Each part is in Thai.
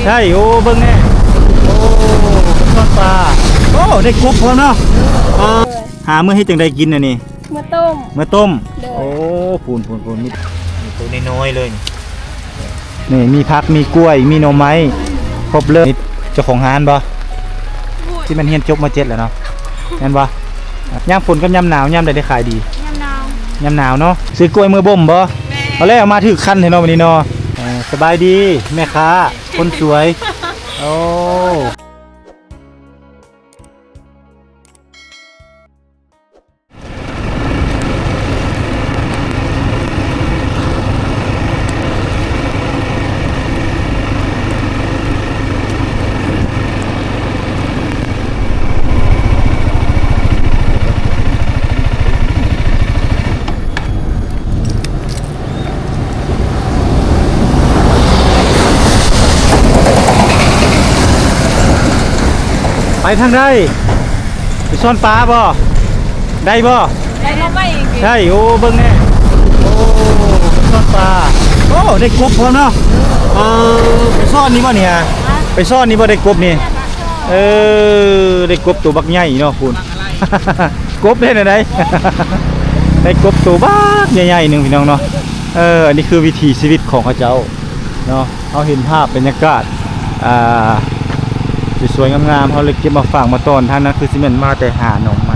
ใช่โอ้เบิ่งแน่โอ้ทอดปลาโอ้ได้กบพร้อมเนาะหามื้อให้จังได้กินน่ะนี่มาต้มโอ้ปูนมีตัวน้อยๆเลยนี่มีผักมีกล้วยมีหน่อไม้ครบเลยเจ้าของร้านบ่ที่มันเฮียนจบมา7แล้วเนาะงั้นบ่ยามฝนกับยามหนาวยามใดได้ขายดียามหนาวเนาะซื้อกล้วยมือบ่มบ่เอาแล้วมาถึงคันให้เนาะวันนี้เนาะสบายดีแม่ค้าคนสวยโอ้ไปทางได้ไปซ่อนปลาบ่ได้บ่ได้เข้าไปอีกใช่โอ้เบิ่งแน่โอ้ซ่อนปลาโอ้ได้กบพร้อมเนาะไปซ่อนนี่บ่เนี่ยไปซ่อนนี่บ่ได้กบนี่ได้กบตัวบักใหญ่เนาะคุณกบได้ไหนได้กบตัวบักใหญ่ๆนึงพี่น้องเนาะอันนี้คือวิถีชีวิตของเขาเจ้าเนาะเขาเห็นภาพบรรยากาศสวยงามๆเขาเลยเก็บมาฝากมาต้อนท่านนะคือซีเมนต์มาแต่หาหน่อไม้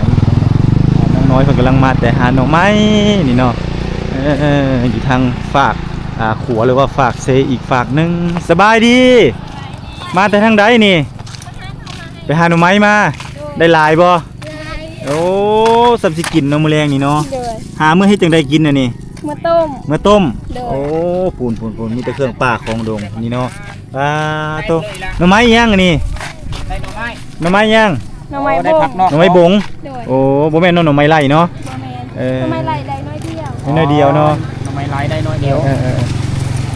น้องน้อยเพิ่นกำลังมาแต่หาหน่อไม้นี่เนาะอยู่ทางฝากขัวหรือว่าฝากเซอีกฝากนึงสบายดีมาแต่ทางใดนี่ไปหาหน่อไม้มาได้หลายบ่โอ้สัมสิกินเนาะมื้อแรงนี่เนาะหามื้อให้จังได้กินน่ะนี่มาต้มโอ้ปูนมีแต่เครื่องป่าของดงนี่เนาะโตหน่อไม้ย่างนี่หน่อไม้ย่างหน่อไม้บงหน่อไม้บงโอ้บ่แม่นหน่อไม้ไร่เนาะหน่อไม้ไร่ได้น้อยเดียวน้อยเดียวเนาะหน่อไม้ไร่ได้น้อยเดียว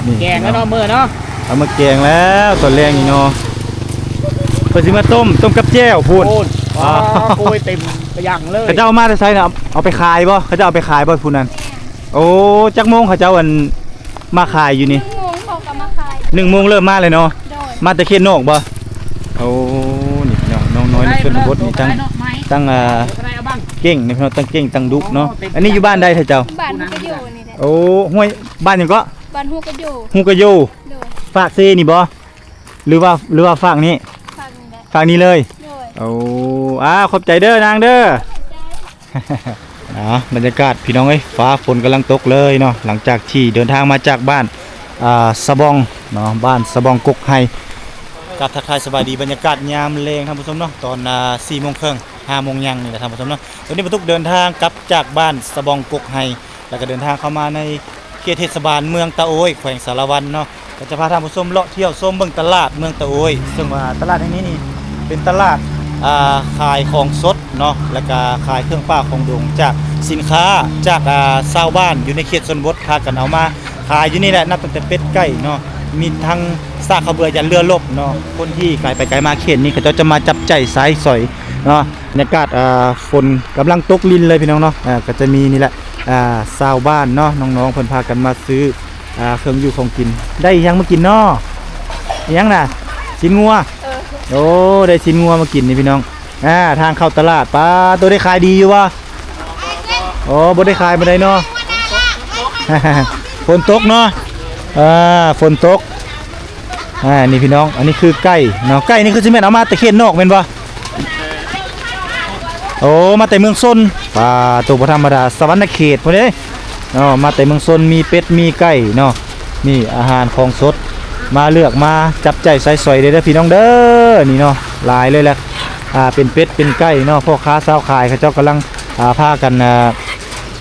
นี่แกงแล้วเนาะมื้อเนาะเอามาแกงแล้วตอนแรกนี่เนาะเพิ่นสิมาต้มกับแจ่วพูดโอ้ยเต็มกระยังเลยเขาเจ้ามาแต่ไสน่ะเอาไปขายบ่เขาเจ้าเอาไปขายบ่พูดนั่นโอ้จักโมงเขาเจ้ามาขายอยู่นี่1 โมงเขาก็มาขาย1 โมงเริ่มมาเลยเนาะมาแต่เขตนอกบ่โอ้นี่น้องน้อยในชนบทนี่ตั้งเก่งนี่พี่น้องตั้งเก่งตั้งดุเนาะอันนี้อยู่บ้านใดเถอะเจ้าบ้านฮูกกะโยนี่แหละโอ้ห้วยบ้านหยังก็บ้านฮูกกะโยฝากเซนี่บ่หรือว่าฝากนี้ฝากนี้เลยโอ้ขอบใจเด้อนางเด้อบรรยากาศพี่น้องเอ้ยฟ้าฝนกำลังตกเลยเนาะหลังจากที่เดินทางมาจากบ้านสะบองเนาะบ้านสะบองกกไฮกับทักทายสบายดีบรรยากาศยามแรงท่านผู้ชมเนาะตอน4 โมงครึ่ง5 โมงยังนี่แหละท่านผู้ชมเนาะตอนนี้บรรทุกเดินทางกลับจากบ้านสะบองกกไฮแล้วก็เดินทางเข้ามาในเขตเทศบาลเมืองตะโอยแขวงสารวันเนาะก็จะพาท่านผู้ชมเลาะเที่ยวชมเบิ่งตลาดเมืองตะโอยซึ่งว่าตลาดแห่งนี้นี่เป็นตลาดขายของสดเนาะแล้วก็ขายเครื่องป้าของดงจากสินค้าจากชาวบ้านอยู่ในเขตชนบทพากันเอามาขายอยู่นี่แหละนับตั้งแต่เป็ดไก่เนาะมีทั้งซากขบเบือยันเรือลบเนาะคนที่ไกลไปไกลมาเขตนี้เขาจะมาจับใจไซส์สอยเนาะบรรยากาศฝนกำลังตกลินเลยพี่น้องเนาะก็จะมีนี่แหละชาวบ้านเนาะน้องๆเพิ่นพากันมาซื้อเครื่องอยู่ของกินได้ยังมากินเนาะยังน่ะชิ้นงัวโอ้ได้ชิ้นงัวมากินนี่พี่น้องทางเข้าตลาดป้าตัวได้ขายดีอยู่วะโอ้บ่ได้ขายมาได้เนาะฝนตกเนาะฝนตกนี่พี่น้องอันนี้คือไก่เนาะไก่นี่คือสิแม่นเอามาแต่เขตนอกแม่นบ่โอ้มาแต่เมืองซนป้าตัวบ่ธรรมดาสวรรณเขตพุ่นเด้เนาะมาแต่เมืองซนมีเป็ดมีไก่เนาะนี่อาหารของสดมาเลือกมาจับใจใส่สอยเด้อพี่น้องเด้อนี่เนาะหลายเลยแหละเป็นเป็ดเป็นไก่เนาะพ่อค้าสาวขายเขาเจ้ากำลังพากัน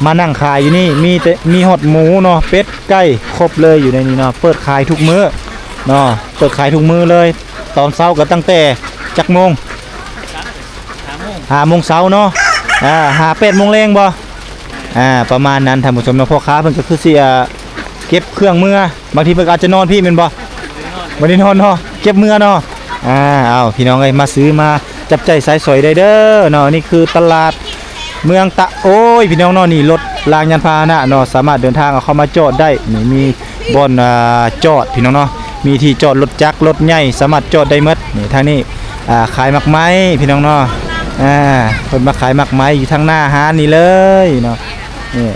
มานั่งขายอยู่นี่มีหดหมูเนาะเป็ดไก่ครบเลยอยู่ในนี้เนาะเปิดขายทุกมื้อเนาะเปิดขายทุกมื้อเลยตอนเช้าก็ตั้งแต่จักโมง5 โมงเช้าเนาะ8 โมงแรงบ่ประมาณนั้นท่านผู้ชมเนาะพ่อค้าเพิ่นก็คือสิเก็บเครื่องมือบางทีเพิ่นอาจจะนอนพี่แม่นบ่บ่ได้นอนเนาะเก็บมือเนาะเอาพี่น้องเอ้ยมาซื้อมาจับใจใส่สอยได้เด้อเนาะนี่คือตลาดเมืองตะโอยพี่น้องเนาะนี่รถรางยานพาหนะเนาะสามารถเดินทางเอาเข้ามาจอดได้นี่มีบ่อนจอดพี่น้องเนาะ มีที่จอดรถจักรรถใหญ่สามารถจอดได้หมดนี่ทางนี้ขายหมักไม้พี่น้องเนาะเพิ่นมาขายหมักไม้อยู่ทางหน้าห้านนี่เลยเนาะนี่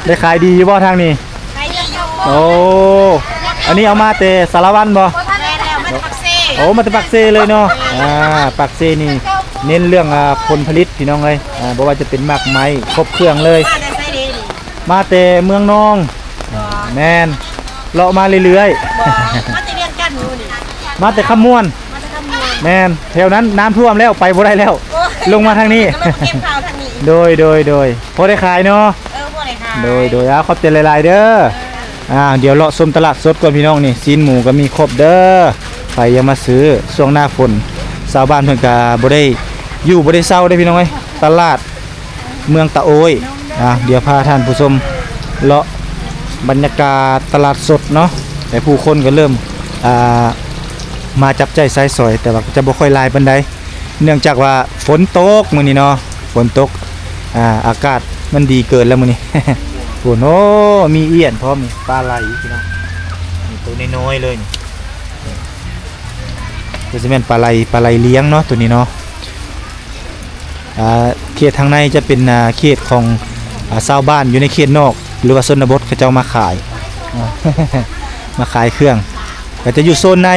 ได้ขายดีอยู่บ่ทางนี้โอ้อันนี้เอามาแต่สารวันบ่โอ้มาแต่ปักเซเลยเนาะปักเซนี่เน้นเรื่องผลผลิตพี่น้องเลยบ่ว่าจะเป็นหมักไม้ครบเครื่องเลยมาแต่เมืองนองแม่นเลาะมาเรื่อยๆมาแต่คำม่วนแม่นแถวนั้นน้ำท่วมแล้วไปบ่ได้แล้วลงมาทางนี้โดยพอได้ขายเนาะโดยขอบใจหลายๆเด้อเดี๋ยวเลาะส้มตลาดสดก่อนพี่น้องนี่ซีนหมูก็มีครบเด้อใครยังมาซื้อช่วงหน้าฝนชาวบ้านเพิ่นก็บ่ได้อยู่บ่ได้เศร้าได้พี่น้องเอ้ยตลาดเมืองตะโอยเดี๋ยวพาท่านผู้ชมเลาะบรรยากาศตลาดสดเนาะแต่ผู้คนก็เริ่มมาจับใจใส่สอยแต่ว่าจะบ่ค่อยหลายปานใดเนื่องจากว่าฝนตกมื้อนี้เนาะฝนตกอากาศมันดีเกินแล้วมื้อนี้ โอ้โหมีเอี้ยนพร้อมนี่ปลาไหลพี่น้องนี่ตัวน้อยๆเลยนี่ก็จะเป็นปลาไหลเลี้ยงเนาะตัวนี้เนาะเขตทางในจะเป็นเขตของชาวบ้านอยู่ในเขตนอกหรือว่าชนบทเขาเจ้ามาขาย มาขายเครื่องก็จะอยู่โซนใน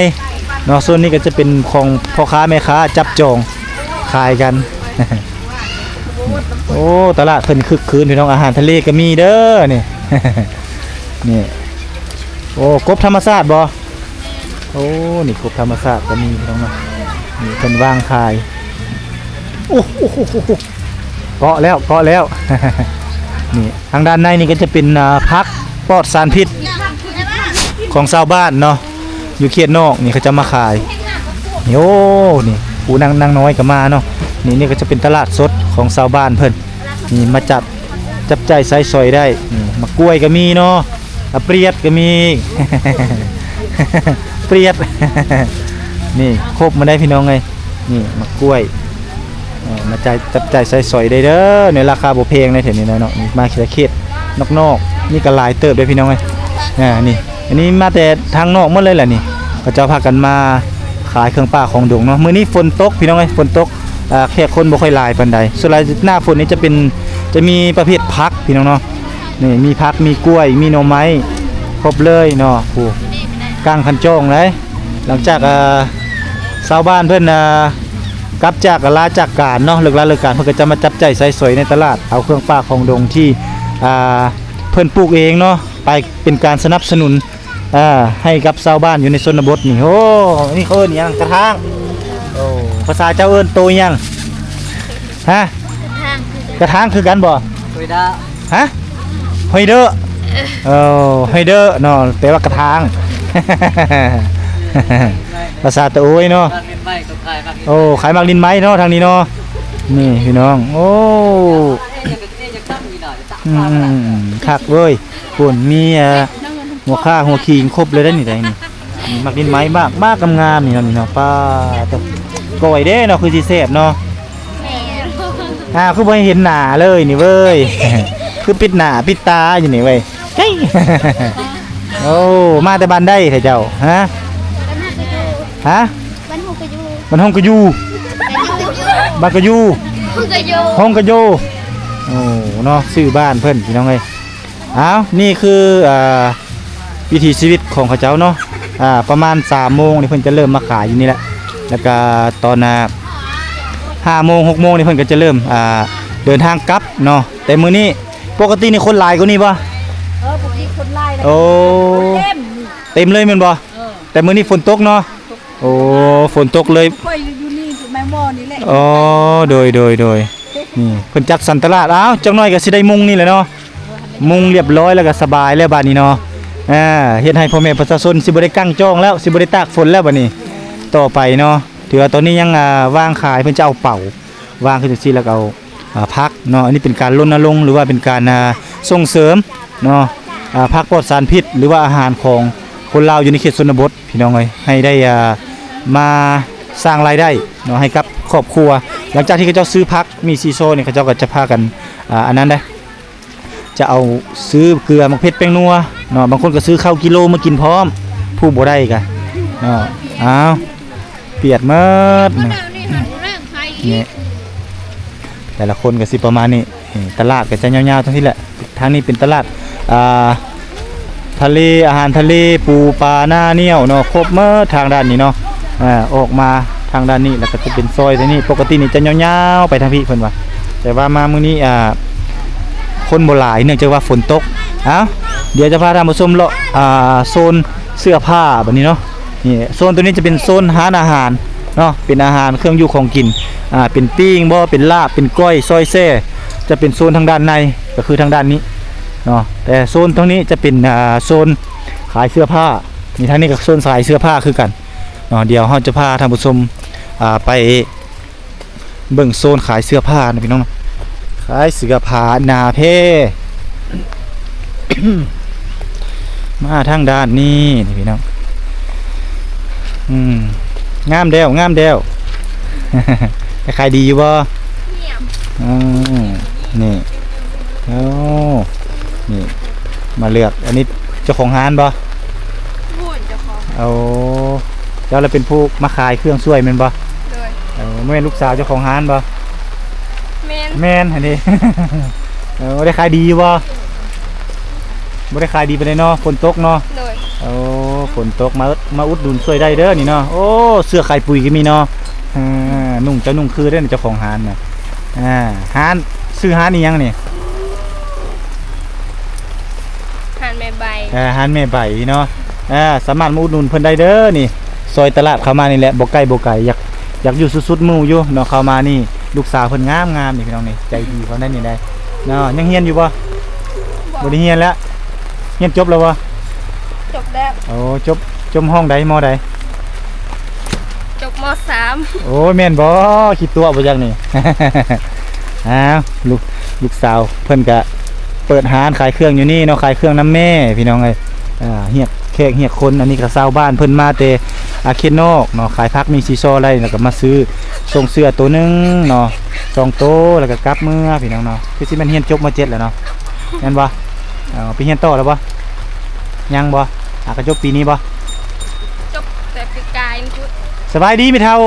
เนาะโซนนี้ก็จะเป็นของพ่อค้าแม่ค้าจับจองขายกัน โอ้ตลาดเพิ่นคึกคืนพี่น้องอาหารทะเลก็มีเด้อนี่ นี่โอ้กบธรรมชาติบ่โอ้นี่กบธรรมชาติก็มีพี่น้องเนาะนี่เพิ่นวางขายโอ้โหเกาะแล้ว นี่ทางด้านในนี่ก็จะเป็นพักปลอดสารพิษของชาวบ้านเนาะอยู่เขตนอกนี่เขาจะมาขายนี่โอ้นี่ผู้นางน้อยก็มาเนาะนี่ก็จะเป็นตลาดสดของชาวบ้านเพิ่นนี่มาจับใจใส่ซอยได้นี่มะกล้วยก็มีเนาะเปรียดก็มี เปรียด นี่ครบมาได้พี่น้องไงนี่มะกล้วยมาจับใจใส่ซอยได้เด้อในราคาบ่แพงในแถวนี้เนาะมาเขตนอกนี่ก็หลายเติบได้พี่น้องไงนี่อันนี้มาแต่ทางนอกหมดเลยแหละนี่เขาจะพากันมาขายเครื่องป่าของดงเนาะมื้อนี้ฝนตกพี่น้องไงฝนตกแค่คนบ่ค่อยหลายปานใดส่วนหน้าฝนนี้จะมีประเภทผักพี่น้องเนาะนี่มีผักมีกล้วยมีหน่อไม้ครบเลยเนาะโอ้กลางคันจ้องเลยหลังจากชาวบ้านเพิ่นกลับจากลาจากการเนาะเลิกการเพิ่นก็จะมาจับใจใส่สวยในตลาดเอาเครื่องป่าของดงที่เพิ่นปลูกเองเนาะไปเป็นการสนับสนุนให้กับชาวบ้านอยู่ในชนบทนี่โอ้นี่เขาเอิ้นหยังกระทางโอ้ภาษาเจ้าเอิ้นโตหยังฮะกระทางคือกันบ่หอยดาฮะหอยเด้อหอยเด้อเนาะแปลว่ากระทาง ภาษาตะโอยเนาะโอ้ขายมักดินไม้เนาะทางนี้เนาะนี่พี่น้องโอ้คักเว้ยปุ่นมีหัวข้าหัวขิงครบเลยได้นี่ได้นี่มักดินไม้บ้ากงามๆนี่เนาะป้าตะก้อยเด้เนาะคือสิแซ่บเนาะคือบ่เห็นหน้าเลยนี่เว้ย คือปิดหน้าปิดตาอยู่นี่เว้ย โอ้มาแต่บ้านได้เถอะเจ้าฮะบ้านฮงกะยู บ้านห้องกะยูบ้านกะยูห้องกะยูโอ้เนาะชื่อบ้านเพิ่นพี่น้องเอ้ยอ้าวนี่คือวิถีชีวิตของเขาเจ้าเนาะประมาณ 3 โมงนี่เพิ่นจะเริ่มมาขายอยู่นี่แหละแล้วก็ตอน5 โมง 6 โมงนี่เพิ่นก็จะเริ่มเดินทางกลับเนาะแต่มื้อนี้ปกตินี่คนหลายกว่านี้บ่ ปกติคนไล่เลย โอ้เต็มเลยแม่นบ่แต่มื้อนี้ฝนตกเนาะโอ้ฝนตกเลยค่อยอยู่นี่แม่หม้อนี่แหละ อ๋อโดยนี่เพิ่นจัดสันตลาดอ้าวจักหน่อยก็สิได้มุงนี่แหละเนาะมุงเรียบร้อยแล้วก็สบายแล้วบัดนี้เนาะเฮ็ดให้พ่อแม่ประชาชนสิบ่ได้กั้งจ้องแล้วสิบ่ได้ตากฝนแล้วบัดนี้ต่อไปเนาะถือว่าตอนนี้ยังวางขายเพิ่นจะเอาเป่าวางขึ้นจังซี่แล้วก็เอาพักเนาะอันนี้เป็นการรณรงค์หรือว่าเป็นการส่งเสริมเนาะพักปลอดสารพิษหรือว่าอาหารของคนลาวอยู่ในเขตชนบทพี่น้องเอ้ยให้ได้มาสร้างรายได้เนาะให้กับครอบครัวหลังจากที่เขาเจ้าซื้อพักมีซีโซเนี่ยเขาเจ้าก็จะพากันอันนั้นได้จะเอาซื้อเกลือมะเขือแป้งนัว เนาะบางคนก็ซื้อข้าวกิโลมากินพร้อมผู้บ่ได้กะเนาะอ้าวเปียดหมดนี่แต่ละคนก็สิประมาณนี้ตลาดก็จะยาวๆทั้งที่แหละทางนี้เป็นตลาดทะเลอาหารทะเลปูปลาหน้าเniiยวเนาะครบเมื่อทางด้านนี้เนาะออกมาทางด้านนี้แล้วก็จะเป็นซอยตรงนี้ปกตินี่จะยาวๆไปทางพี่เพิ่นว่าแต่ว่ามามื้อนี้คนบ่หลายเนื่องจากว่าฝนตกเอ้าเดี๋ยวจะพาท่านผู้ชมเลาะโซนเสื้อผ้าแบบนี้เนาะนี่โซนตัวนี้จะเป็นโซนร้านอาหารเนาะเป็นอาหารเครื่องอยู่ของกินเป็นปิ้งบ่เป็นลาบเป็นก้อยซอยแซ่จะเป็นโซนทางด้านในก็คือทางด้านนี้เนาะแต่โซนตรงนี้จะเป็นโซนขายเสื้อผ้านี่ทางนี้ก็โซนขายเสื้อผ้าคือกันเนาะเดี๋ยวเราจะพาท่านผู้ชมไปเบิ่งโซนขายเสื้อผ้านะพี่น้องขายเสื้อผ้าหนาเพ มาทางด้านนี้นี่พี่น้องงามเดียวงามเดียว ขายดีอยู่บ่นี่โอ้นี่มาเลือกอันนี้เจ้าของร้านบ่พูดเจ้าของเอาเจ้าเราเป็นผู้มาขายเครื่องช่วยแม่นบ่เลยแม่นลูกสาวเจ้าของร้านบ่แม่นอันนี้ ได้ขายดีอยู่บ่ได้ขายดีไปเลยเนาะฝนตกเนาะโอ้ฝนตกมาอุดหนุนช่วยได้เด้อนี่เนาะโอ้เสื้อไข่ปุ๋ยก็มีเนาะนุ่งเจ้านุ่งคือได้เจ้าของร้านน่ะร้านซื้อร้านนี่ยังนี่ร้านแม่ใบร้านแม่ใบเนาะสามารถมาอุดหนุนเพิ่นได้เด้อนี่ซอยตลาดเข้ามานี่แหละบ่ไกลอยากอยู่สุดๆหมู่อยู่เนาะเข้ามานี่ลูกสาวเพิ่นงามนี่พี่น้องนี่ใจดีเขาได้นี่ได้เนาะยังเรียนอยู่บ่ได้เรียนแล้วเรียนจบแล้วบ่จบแล้วโอ้จบห้องใดม.ใดจบม.3 โอ้แม่นบ่คิดตัวบ่จักนี่ อ้าวลูกสาวเพิ่นก็เปิดร้านขายเครื่องอยู่นี่เนาะขายเครื่องน้ำแม่พี่น้องเอ้ยเฮียกแขกเฮียกคนอันนี้ก็ชาวบ้านเพิ่นมาแต่เขตนอกเนาะขายผักมีซีซออะไรแล้วก็มาซื้อส่งเสื้อตัวนึงเนาะ2โตแล้วก็กลับมื้อพี่น้องเนาะคือสิมันเรียนจบม.7แล้วเนาะแม่นบ่ไปเรียนต่อแล้วบ่ยังบ่ก็จบปีนี้บ่จบแต่ปีกายนี่สบายดีไม่เท่า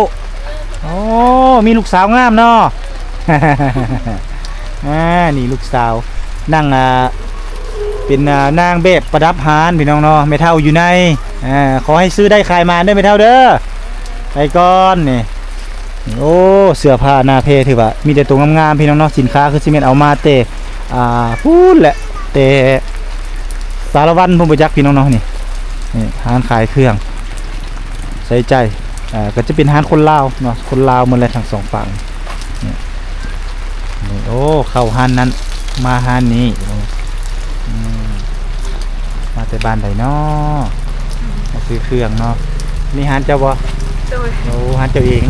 โอ้มีลูกสาวงามเนาะ นี่ลูกสาวนั่งเป็นนางแบบประดับหานพี่น้องเนาะไม่เท่าอยู่ในขอให้ซื้อได้ขายมาได้ไม่เท่าเด้อไปก่อนนี่โอ้เสื้อผ้าหน้าเพถือว่ามีแต่ตัวงามๆพี่น้องเนาะสินค้าคือสิเมนเอามาเตพูดแหละเตสารวัตรพุ่มประจักษ์พี่น้องเนาะนี่ร้านขายเครื่องใส่ใจก็จะเป็นร้านคนลาวเนาะคนลาวหมดเลยทั้งสองฝั่งนี่โอ้เข้าร้านนั้นมาร้านนี้มาแต่บ้านใดเนาะมาซื้อเครื่องเนาะนี่ร้านเจ้าบ่โอ้ร้านเจ้าเอง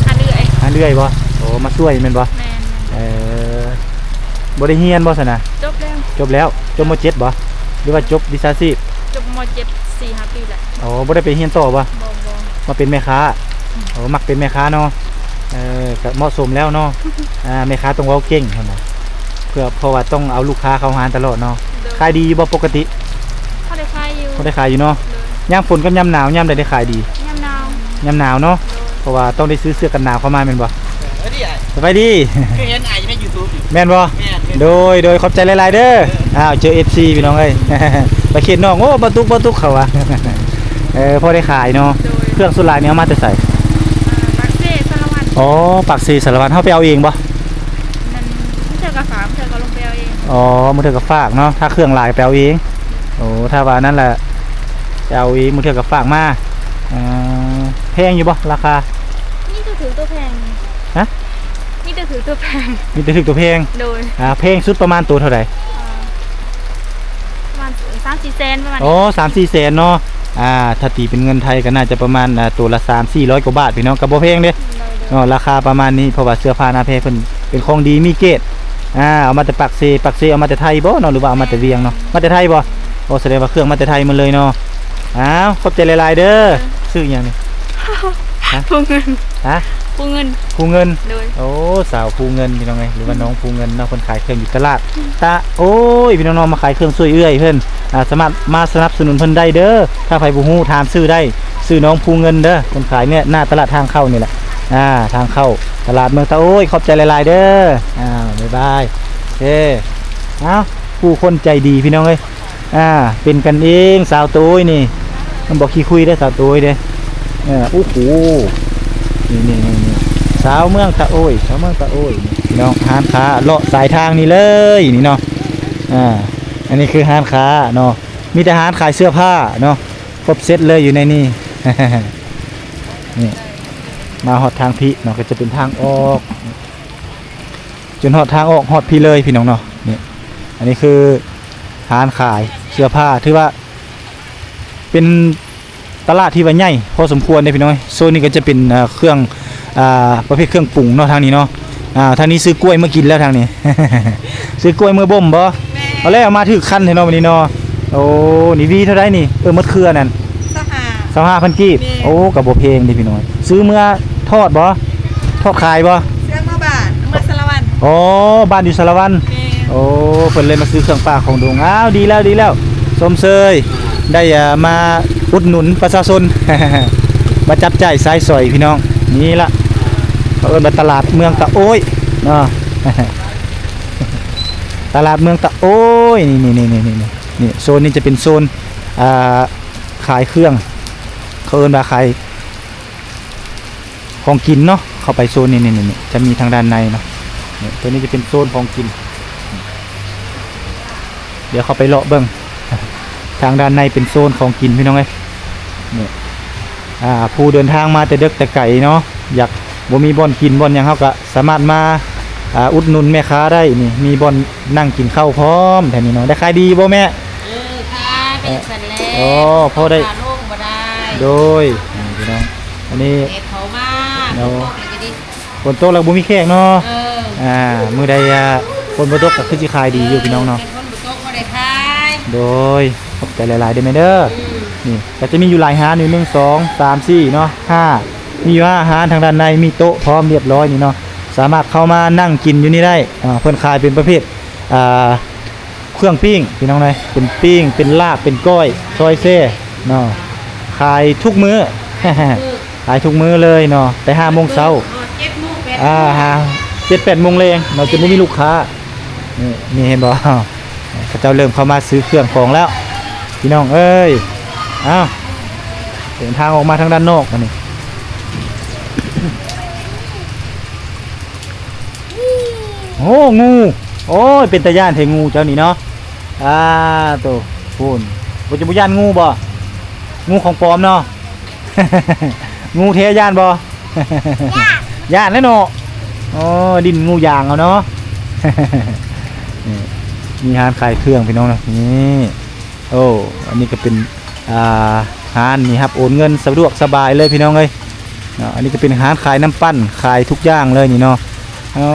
ร้านเรื่อยบ่โอ้มาช่วยแม่นบ่บ่ได้เรียนบ่ซั่นน่ะจบแล้วจบม.7บ่หรือว่าจบวิชาชีพจบม.7 4-5 ปีแล้วโอ้บ่ได้ไปเรียนต่อบ่มาเป็นแม่ค้าโอ้มักเป็นแม่ค้าเนาะก็เหมาะสมแล้วเนาะแม่ค้าต้องเว้าเก่งเท่านั้นเพราะว่าต้องเอาลูกค้าเข้าร้านตลอดเนาะขายดีบ่ปกติเขาได้ขายอยู่เนาะยามฝนกับยามหนาวยามใดได้ขายดียามหนาวเนาะเพราะว่าต้องได้ซื้อเสื้อกันหนาวเข้ามาแม่นบ่สบายดีคือเห็นใน YouTube แม่นบ่โดยขอบใจหลายๆเด้อเจอ FC พี่น้องเอ้ย ไปเขตน้องโอ้บ่ตุกเขาว่า พอได้ขายเนาะเครื่องสุดหลายนี่เอามาแต่ใส่ปากเซ่สารวัตรอ๋อปากเซ่สารวัตรเฮาไปเอาเองบ่นั่นเธอก็ฝากเธอก็ลงไปเอาเองอ๋อมื้อเธอก็ฝากเนาะถ้าเครื่องหลายไปเอาเองโอ้ถ้าว่านั่นแหละไปเอาเองมื้อเธอก็ฝากมาแพงอยู่บ่ราคานี่จะถือตัวแพงฮะนี่จะถือตัวแพงมีแต่ถือตัวแพงโดยแพงสุดประมาณตัวเท่าไหร่ประมาณ 3-4 แสนประมาณอ๋อ 3-4 แสนเนาะถ้าตีเป็นเงินไทยก็น่าจะประมาณตัวละ 3-400 กว่าบาทพี่น้องก็บ่แพงเด้ราคาประมาณนี้เพราะว่าเสื้อผ้าหน้าเพเพิ่นเป็นของดีมีเกรดเอามาแต่ปักเซเอามาแต่ไทยบ่เนาะหรือว่าเอามาแต่เวียงเนาะมาแต่ไทยบ่โอ้แสดงว่าเครื่องมาแต่ไทยหมดเลยเนาะขอบใจหลายๆเด้อซื้อหยังนี่พวกเงินฮะ ปูเงิน ภูเงิน โดย โอ้สาวภูเงินพี่น้องไงหรือว่าน้องภูเงินเนาะคนขายเครื่องอยู่ตลาดตาโอ้ยพี่น้องๆมาขายเครื่องช่วยเอื้อยเพิ่นสามารถมาสนับสนุนเพิ่นได้เด้อถ้าใครบ่ฮู้ถามซื้อได้ซื้อน้องภูเงินเด้อคนขายเนี่ยหน้าตลาดทางเข้านี่แหละทางเข้าตลาดเมืองตะโอ้ยขอบใจหลายๆเด้อบ๊ายบายโอเคผู้คนใจดีพี่น้องเอ้ยเป็นกันเองสาวตุ้ยนี่มันบอกขี้คุยได้อสาวตุ้ยเด้โอ้โหนี่สาวเมืองตะโอ้ยสาวเมืองตะโอ้ยพี่น้องห้านค้าเลาะสายทางนี่เลยนี่เนาะอันนี้คือห้านค้าเนาะมีแต่ห้านขายเสื้อผ้าเนาะครบเซตเลยอยู่ในนี่ นี่มาหอดทางพี่เนาะก็จะเป็นทางออกจนหอดทางออกหอดพี่เลยพี่น้องเนาะนี่อันนี้คือห้านขายเสื้อผ้าถือว่าเป็นตลาดที่ว่าใหญ่พอสมควรเลยพี่น้องโซนนี้ก็จะเป็นเครื่องประเภทเครื่องปรุงเนาะทางนี้เนาะทางนี้ซื้อกล้วยมากินแล้วทางนี้ ซื้อกล้วยมือบ่มบ่เอาแล้วมาถือคันเนาะวันนี้เนาะโอ้นี่วีเท่าไรนี่มดเครือนั่น25,000กีบโอ้กับบ่เพลงดิพี่น้อยซื้อเมื่อทอดบ่ทอดขายบ่เรื่องมาบาทเมื่อสารวัน อ๋อบ้านอยู่สารวันโอ้เพิ่นเลยมาซื้อเครื่องปลาของดงดีแล้วสมเสยได้มาอุดหนุนประชาชน มาจับจ่ายสายสอยพี่น้องนี่ละเขาเอิ้นว่าตลาดเมืองตะโอ้ยเนาะ ตลาดเมืองตะโอ้ยนี่โซนนี้จะเป็นโซนขายเครื่องเขาเอิ้นว่าขายของกินเนาะเข้าไปโซนนี่จะมีทางด้านในเนาะตัวนี้จะเป็นโซนของกินเดี๋ยวเข้าไปเลาะเบิ่ง ทางด้านในเป็นโซนของกินพี่น้องเอ้ยนี่ผู้เดินทางมาแต่เด็กแต่ไก่เนาะอยากบ่มีบ่อนกินบ่อนหยังเฮาก็สามารถมาอุดหนุนแม่ค้าได้นี่มีบ่อนนั่งกินข้าวพร้อมแถวนี้เนาะได้ขายดีบ่แม่ค่ะเป็นสันแล้ว โอ้พอได้ โลกบ่ได้ โดยพี่น้องอันนี้ เอ็ดเขามา เนาะ จะดี ฝนตกแล้วบ่มีแขกเนาะ เ มื้อใดฝนบ่ตกก็คือสิขายดีอยู่พี่น้องเนาะ เป็นคนบุตกบ่ได้ขาย โดยขอบใจหลายๆเด้อแม่เด้อนี่ก็จะมีอยู่หลายร้านอยู่1 2 3 4เนาะ5มีอยู่5ร้านทางด้านในมีโต๊ะพร้อมเรียบร้อยนี่เนาะสามารถเข้ามานั่งกินอยู่นี่ได้เพิ่นขายเป็นประเภทเครื่องปิ้งพี่น้องเอ้ยเป็นปิ้งเป็นลาบเป็นก้อยซอยเซ่เนาะขายทุกมื้อ ขายทุกมื้อเลยเนาะแต่5 โมงเช้า 7-8 โมงแรงเราจะไม่มีลูกค้านี่เห็นบ่ เขาเจ้าเริ่มเข้ามาซื้อเครื่องของแล้วพี่น้องเอ้ยเดินทางออกมาทางด้านนอกมานี่ โอ้งูโอ้ยเป็นตาย่านเทงูเจ้านี่เนาะตัวพูนบ่จะบ่ย่านงูบ่งูของปลอมเนาะ งูเทย่านบ่ ย่านแล้วเนาะอ๋อดินงูยางเอาเนาะ นี่มีร้านขายเครื่องพี่น้องนะนี่โอ้อันนี้ก็เป็นร้านนี่ครับโอนเงินสะดวกสบายเลยพี่น้องเอ้ยอันนี้ก็เป็นร้านขายน้ำปั้นขายทุกอย่างเลยนี่เนาะอ๋อ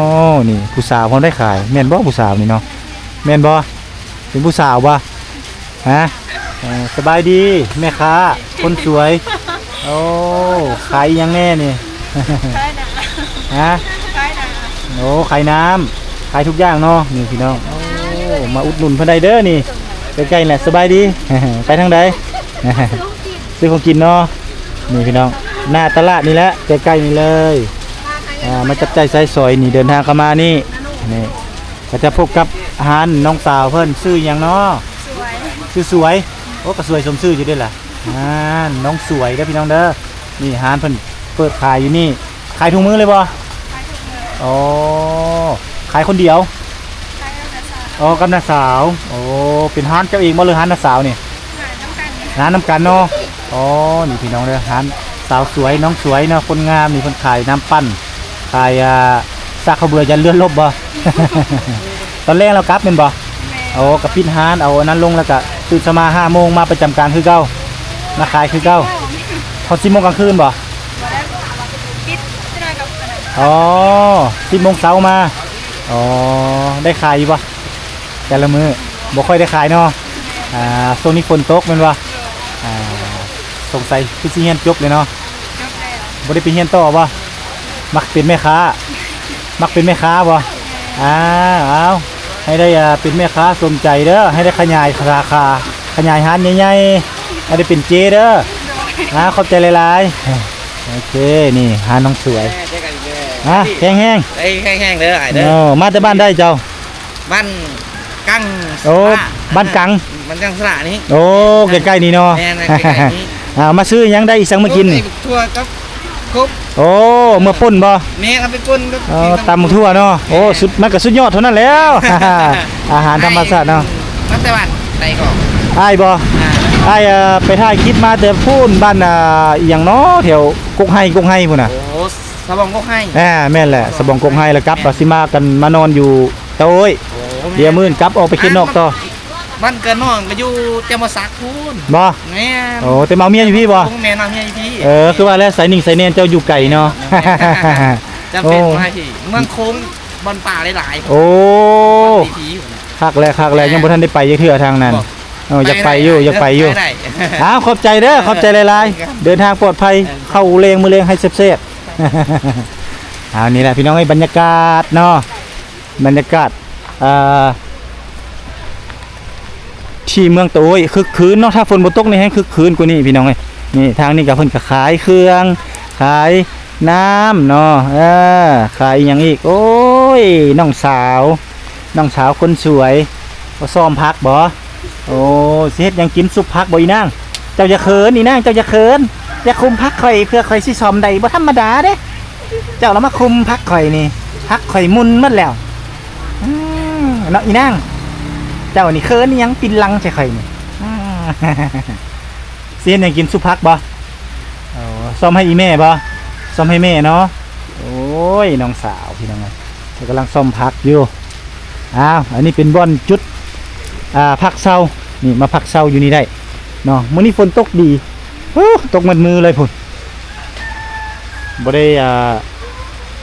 นี่ผู้สาวพร้อมได้ขายแม่นบ่ผู้สาวนี่เนาะแม่นบ่เป็นผู้สาวบ่ฮะสบายดีแม่ค้าคนสวยโอ้ขายยังแน่นี่ ขายหนา ฮะ ขายหนา โอ้ขายน้ำขายทุกอย่างเนาะนี่พี่น้องโอ้มาอุดหนุนเพิ่นได้เด้อนี่ใกล้ๆแหละสบายดี ไปทางใด ซื้อของกินเนาะนี่พี่น้องหน้าตลาดนี่แหละใกล้ๆนี่เลยมาจับใจายใส่ซอยนี่เดินทางเข้ามานี่ก็จะพบกับอาหารน้องสาวเพิ่นซื้อหยังเนาะ สวย ซื้อสวยโอ้ก็สวยสมชื่ออยู่ด้วยล่ะน้องสวยเด้อพี่น้องเด้อนี่อาหารเพิ่นเปิดขายอยู่นี่ขายทุกมื้อเลยบ่ ขายทุกเงิน อ๋อขายคนเดียว ขายแล้วแต่สาว อ๋อกับน้าสาวโอ้เป็นร้านเจ้าเองบ่หรือร้านน้าสาวนี่ ขายน้ำกันเนี่ย ร้านน้ำกันเนาะอ๋อนี่พี่น้องเด้อร้านสาวสวยน้องสวยเนาะคนงามนี่เพิ่นขายน้ำปั้นขายซากข้าวเบื่อยันเลื่อนลบบ่ ตอนแรกเรากลับแม่นบ่ แม่ โอ้กับปิดร้านเอาอันนั้นลงแล้วก็ตื่นสมา5 โมงมาประจำการคือเก่ามาขายคือเก่าพอ10 โมงกลางคืนบ่ มาแล้วปิดจะได้กับขนาด อ๋อ10 โมงเช้ามาอ๋อได้ขายอยู่บ่แต่ละมื้อบ่ค่อยได้ขายเนาะช่วงนี้ฝนตกแม่นบ่สงสัยคือสิเรียนจบเลยเนาะ จบแล้ว บ่ได้ไปเรียนต่อบ่ มักเป็นแม่ค้ามักเป็นแม่ค้าบ่เอาให้ได้เป็นแม่ค้าสมใจเด้อให้ได้ขยายราคาขยายร้านใหญ่ๆให้ได้เป็นเจเด้อขอบใจหลายๆโอเคนี่ร้านน้องสวยแห้ง ไอ้แห้งๆเด้อไอ้ ๆ เด้อ โอ้มาแต่บ้านได้เจ้า บ้านกัง โอ้บ้านกัง มันกังสระนี้ โอ้ใกล้ๆนี่เนาะ แม่นใกล้ๆนี้ มาซื้อหยังได้อีสังมากินนี่ ทั่วกับครบ โอ้เมื่อป่นบ่ แม่เอาไปก้นก็ ตำทั่วเนาะโอ้สุดมันก็สุดยอดเท่านั้นแล้ว อาหารธรรมชาติเนาะ นักแต่บ้านไต่ก่อน อ้ายบ่อ้ายไปถ่ายคลิปมาแต่พูนบ้านอหย่างเนาะแถวกกไห้พุ่นน่ะ โอ้สบองก็ให้ แม่นแหละสะบองกกไห้แล้วกลับสิมากันมานอนอยู่เตาโอ้ยเดี๋ยวมื้อนกลับออกไปกินนอกต่อ บ้านเกิดน้องก็อยู่เตรียมมาซักพูน บ่ แม่ โอ้แต่เมาเมียอยู่พี่บ่ แม่นำเฮียพี่ คือว่าแล้วสายนิ่งสายแน่นเจ้าอยู่ไกลเนาะ จำเป็นมาที่เมืองโค้งบอนป่าหลายๆ โอ้ ผี คักแล้วยังบ่ทันได้ไปจักเทื่อทางนั้นอยากไปอยู่ได้ ขอบใจเด้อขอบใจหลายๆเดินทางปลอดภัยเข้าเลงมือเลงให้เซฟๆ เอานี่แหละพี่น้องให้บรรยากาศเนาะบรรยากาศที่เมืองโตยคึกคืนเนาะถ้าฝนบ่ตกนี่ให้คึกคืนกว่านี้พี่น้องเอ้ยนี่ทางนี้ก็เพิ่นก็ขายเครื่องขายน้ำเนาะขายหยังอีกโอ้ยน้องสาวคนสวยบ่ซ้อมพักบ่โอ้สิเฮ็ดหยังกินซุปพักบ่อีนางเจ้าอย่าเขินอีนางเจ้าอย่าเขินอย่าคุมพักข่อยเพื่อข่อยสิซ้อมได้บ่ธรรมดาเด้เจ้าแล้วมาคุมพักข่อยนี่พักข่อยมุนหมดแล้วเนาะอีนางเจ้านี่เขินนี่ยังปินลังใส่ข่อยนี่สิเฮ็ดหยังกินซุปพักบ่ซ้อมให้อีแม่บ่ซ้อมให้แม่เนาะโอ้ยน้องสาวพี่น้องเอ้ยเธอกำลังซ้อมพักอยู่อันนี้เป็นบ่อนจุดพักเช้านี่มาพักเช้าอยู่นี่ได้เนาะมื้อนี้ฝนตกดีตกมัดมือเลยพุ่นบ่ได้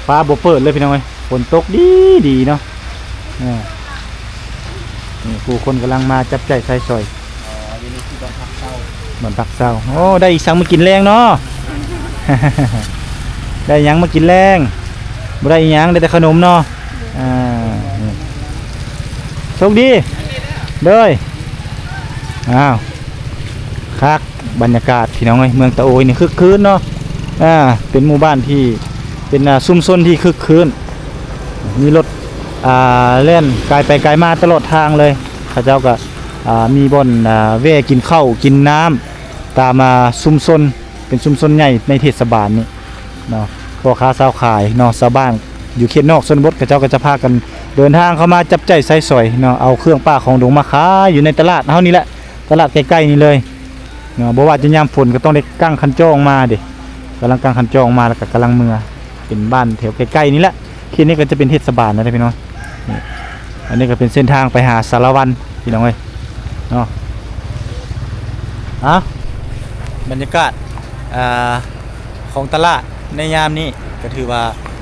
ฟ้าบ่เปิดเลยพี่น้องเอ้ยฝนตกดีเนาะนี่ผู้คนกำลังมาจับใจายใส่ซอยบ่อนพักเช้าโอ้ได้อีสังมากินแรงเนาะ ได้หยังมากินแรงบ่ได้อีหยังได้แต่ขนมเนาะโชคดีเด้อคักบรรยากาศพี่น้องเอ้ยเมืองตะโอยนี่คึกคืนเนาะเป็นหมู่บ้านที่เป็นซุ่มซนที่คึกคืนมีรถเล่นไกลไปไกลมาตลอดทางเลยเขาเจ้าก็มีบ่อนแวะกินข้าวกินน้ำตามซุ่มซนเป็นซุ่มซนใหญ่ในเทศบาลนี่เนาะพ่อค้าสาวขายเนาะชาวบ้านอยู่เขตนอกชนบทเขาเจ้าก็จะพากันเดินทางเข้ามาจับใจใส่สอยเนาะเอาเครื่องป้าของดงมาขายอยู่ในตลาดเฮานี่แหละตลาดใกล้ๆนี่เลยเนาะบ่ว่าจะยามฝนก็ต้องได้กั้งคันจองมาดิกำลังกั้งคันจองมาแล้วก็กำลังเมือเป็นบ้านแถวใกล้ๆนี่แหละที่นี่ก็จะเป็นเทศบาลนะพี่น้องนี่อันนี้ก็เป็นเส้นทางไปหาสารวันพี่น้องเอ้ยเนาะบรรยากาศของตลาดในยามนี้ก็ถือว่า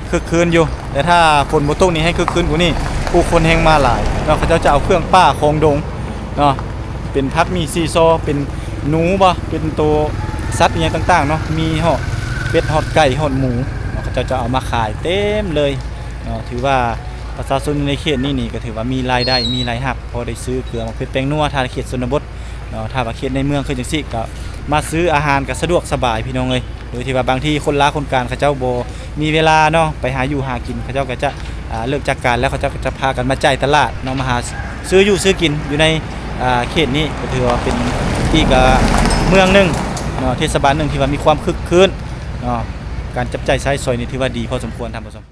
คึกคืนอยู่แต่ถ้าฝนบ่ตกนี่ให้คึกคืนกว่านี้ผู้คนแห่งมาหลายเนาะเขาจะเอาเครื่องป้าของดงเนาะเป็นพักมีซีซอเป็นหนูบ่เป็นตัวสัตว์อย่างต่างๆเนาะมีฮอดเป็ดฮอดไก่ฮอดหมูเนาะเขาจะเอามาขายเต็มเลยเนาะถือว่าประชาชนในเขตนี้ก็ถือว่ามีรายได้มีรายรับพอได้ซื้อเกลือมาเป็นแป้งนัวทางเขตชนบทเนาะถ้าว่าเขตในเมืองคือจังซี่ก็มาซื้ออาหารก็สะดวกสบายพี่น้องเอ้ยโดยที่ว่าบางทีคนล้าคนการเขาเจ้าบ่มีเวลาเนาะไปหาอยู่หากินเขาเจ้าก็จะเลิกจากการแล้วเขาเจ้าก็จะพากันมาจ่ายตลาดเนาะมาหาซื้ออยู่ซื้อกินอยู่ในเขตนี้ก็ถือว่าเป็นที่ก็เมืองนึงเนาะเทศบาลนึงที่ว่ามีความคึกคืนเนาะการจับจ่ายใช้สอยนี่ถือว่าดีพอสมควรท่านผู้ชม